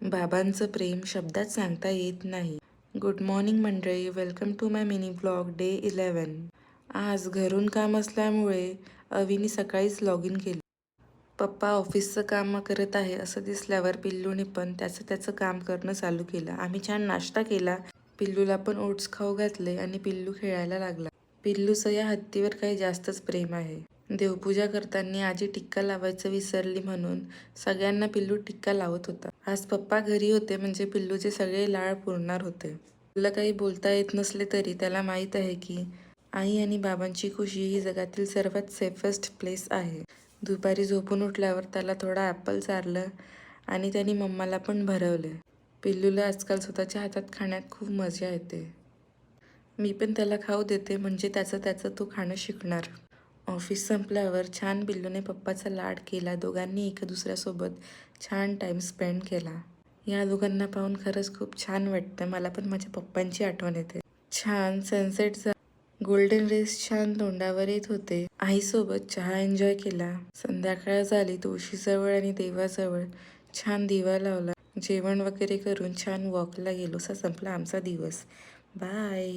बाबांचं प्रेम शब्दात सांगता येत नाही. गुड मॉर्निंग मंडळी, welcome to my mini blog day 11. आज घरून काम असल्यामुळे अवीनी सकाळीच लॉग इन केलं. पप्पा ऑफिसचं काम करत आहे असं दिसल्यावर पिल्लूने पण त्याचं काम करणं चालू केलं. आम्ही छान नाश्ता केला. पिल्लूला पण ओट्स खाऊ घातले आणि पिल्लू खेळायला लागला. पिल्लूचं या हत्तीवर काही जास्तच प्रेम आहे. देवपूजा करताना आजी टिक्का लावायचं विसरली म्हणून सगळ्यांना पिल्लू टिक्का लावत होता. आज पप्पा घरी होते म्हणजे पिल्लूचे सगळे लाड पुरणार होते. तुला काही बोलता येत नसले तरी त्याला माहीत आहे की आई आणि बाबांची खुशी ही जगातील सर्वात सेफेस्ट प्लेस आहे. दुपारी झोपून उठल्यावर त्याला थोडा ॲपल चारलं आणि त्यांनी मम्माला पण भरवले. पिल्लूला आजकाल स्वतःच्या हातात खाण्यात खूप मजा येते. मी पण त्याला खाऊ देते म्हणजे त्याचं तो खाणं शिकणार. ऑफिस संपल्यावर छान पिल्लूने पप्पाचा लाड केला. दोघांनी एका दुसऱ्यासोबत छान टाईम स्पेंड केला. या दोघांना पाहून खरंच खूप छान वाटतं. मला पण माझ्या पप्पांची आठवण येते. छान सनसेटचा गोल्डन रेस छान तोंडावर येत होते. आईसोबत चहा एन्जॉय केला. संध्याकाळ झाली. तुळशीजवळ आणि देवाजवळ छान दिवा लावला. जेवण वगैरे करून छान वॉकला गेलो. असा संपला आमचा दिवस. बाय.